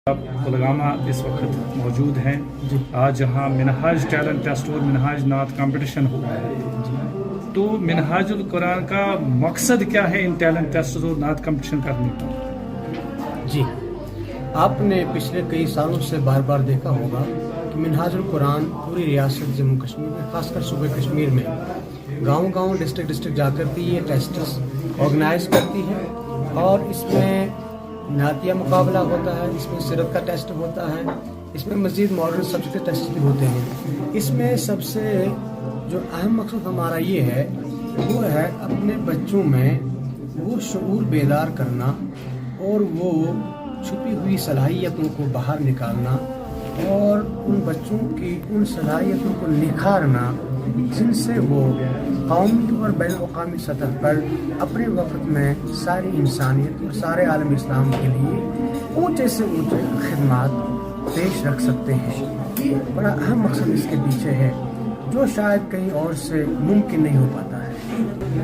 उलमा इस वक्त मौजूद हैं। आज यहाँ मिनहाज टैलेंट टेस्ट और मिनहाज नात कंपटीशन हुआ है, तो मिनहाजुल कुरान का मकसद क्या है इन टैलेंट टेस्ट और नात कंपटीशन करने का? जी, आपने पिछले कई सालों से बार बार देखा होगा कि मिनहाजुल कुरान पूरी रियासत जम्मू कश्मीर में, खासकर सूबे कश्मीर में गांव-गांव, डिस्ट्रिक्ट जाकर के ये टेस्ट्स ऑर्गेनाइज करती है और इसमें नातिया मुकाबला होता है, इसमें सिरत का टेस्ट होता है, इसमें मज़ीद मॉडर्न सब्जेक्ट टेस्ट भी होते हैं। इसमें सबसे जो अहम मकसद हमारा ये है वो है अपने बच्चों में वो शऊर बेदार करना और वो छुपी हुई सलाहियतों को बाहर निकालना और उन बच्चों की उन सलाहियतों को निखारना जिनसे वो कौमी और बैनुल-अक़वामी सतह पर अपने वक्त में सारी इंसानियत और सारे आलम इस्लाम के लिए ऊंचे से ऊंचे खिदमात पेश रख सकते हैं। बड़ा अहम मकसद इसके पीछे है जो शायद कहीं और से मुमकिन नहीं हो पाता है।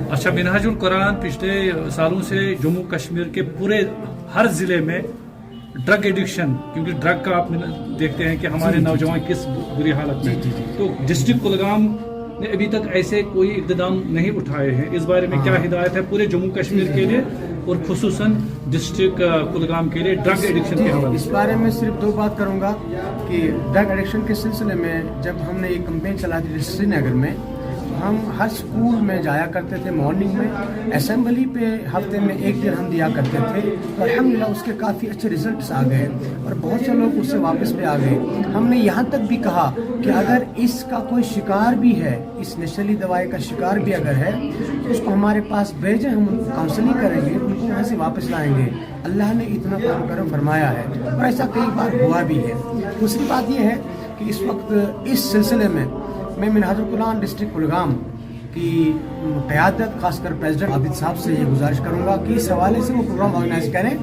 अच्छा, मिनहाजुल कुरान पिछले सालों से जम्मू कश्मीर के पूरे हर ज़िले में ड्रग एडिक्शन, क्योंकि ड्रग का आप देखते हैं कि हमारे नौजवान किस बुरी हालत में, तो डिस्ट्रिक्ट कुलगाम ने अभी तक ऐसे कोई इक़दाम नहीं उठाए हैं। इस बारे में क्या हिदायत है पूरे जम्मू कश्मीर के लिए और खुसूसन डिस्ट्रिक्ट कुलगाम के लिए ड्रग एडिक्शन के हवाले? इस बारे में सिर्फ दो बात करूंगा कि ड्रग एडिक्शन के सिलसिले में जब हमने ये कैंपेन चलाई थी श्रीनगर में, हम हर स्कूल में जाया करते थे मॉर्निंग में, असेंबली पे हफ्ते में एक दिन हम दिया करते थे, तो अल्हम्दुलिल्लाह उसके काफ़ी अच्छे रिजल्ट्स आ गए और बहुत से लोग उससे वापस भी आ गए। हमने यहाँ तक भी कहा कि अगर इसका कोई शिकार भी है, इस नशीली दवाई का शिकार भी अगर है, तो उसको हमारे पास भेजें, हम उनको काउंसलिंग करेंगे, उनको यहाँ से वापस लाएंगे। अल्लाह ने इतना करम फरमाया है और ऐसा कई बार हुआ भी है। दूसरी बात यह है कि इस वक्त इस सिलसिले में मैं मिनहाजुल कुरान डिस्ट्रिक्ट कुलगाम की क़यादत, खासकर प्रेसिडेंट आबिद साहब से ये गुजारिश करूँगा कि इस हवाले से वो प्रोग्राम ऑर्गेनाइज करें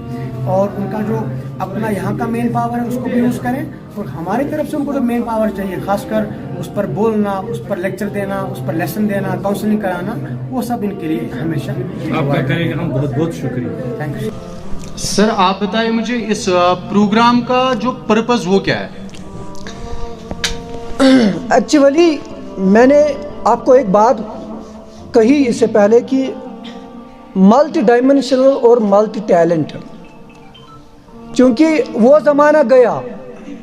और उनका जो अपना यहाँ का मेन पावर है उसको भी यूज़ करें और हमारी तरफ से उनको जो मेन पावर चाहिए, खासकर उस पर बोलना, उस पर लेक्चर देना, उस पर लेसन देना, काउंसलिंग कराना, वो सब इनके लिए हमेशा आपका करेंगे। हम बहुत बहुत शुक्रिया, थैंक यू। सर, आप बताइए मुझे इस प्रोग्राम का जो पर्पज़ वो क्या है? एक्चुअली मैंने आपको एक बात कही इससे पहले कि मल्टी डायमेंशनल और मल्टी टैलेंट, क्योंकि वो ज़माना गया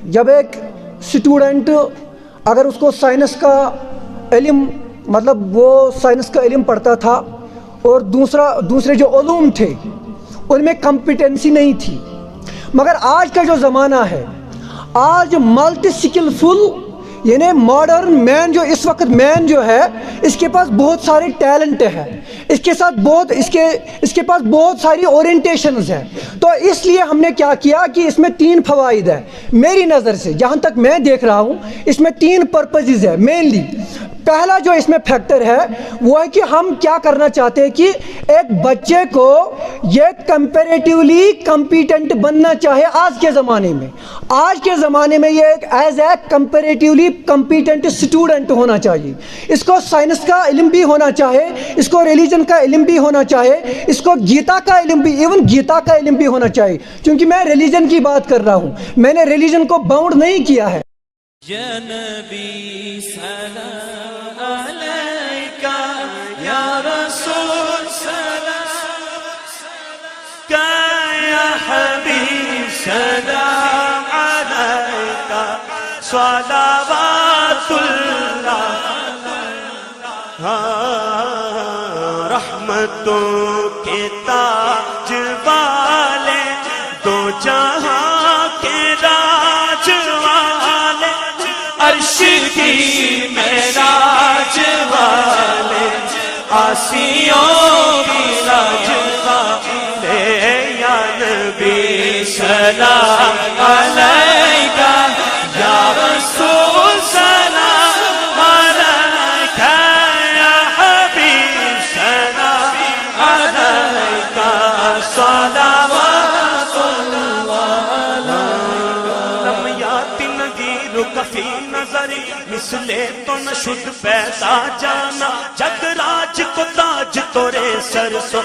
जब एक स्टूडेंट अगर उसको साइंस का इल्म, मतलब वो साइंस का इल्म पढ़ता था और दूसरे जो उलूम थे उनमें कॉम्पिटेंसी नहीं थी, मगर आज का जो ज़माना है, आज मल्टी स्किलफुल यानी मॉडर्न मैन, जो इस वक्त मैन जो है इसके पास बहुत सारे टैलेंट है, इसके इसके पास बहुत सारी ओरिएंटेशंस है। तो इसलिए हमने क्या किया कि इसमें 3 फ़वाइद है मेरी नज़र से, जहाँ तक मैं देख रहा हूँ इसमें 3 पर्पसेस है मेनली। पहला जो इसमें फैक्टर है वो है कि हम क्या करना चाहते हैं कि एक बच्चे को ये कंपैरेटिवली कॉम्पिटेंट बनना चाहे आज के ज़माने में ये एक as a comparatively competent student होना चाहिए। इसको साइंस का इल्म भी होना चाहे, इसको रिलीजन का इल्म भी होना चाहे, इसको गीता का इल्म भी, इवन गीता का इल्म भी होना चाहिए, क्योंकि मैं रिलीजन की बात कर रहा हूँ, मैंने रिलीजन को बाउंड नहीं किया है। या नबी सलाम अलैका, या रसूल सलाम अलैका, या हबीब सलाम अलैका, सलावातुल्लाह रहमतों के ताज वाले, दो जहां के राज वाले, अर्श की मेराज वाले, आसियों की राज वाले, या नबी सलाम अलैका, या रसूल सलाम अलैका, या हबीब सलाम अलैका, सलावातुल्लाह अलैका, नगीर कफी नजरी मिसले तो न शुद्ध पैदा जाना, जग राज को ताज तोरे सरसों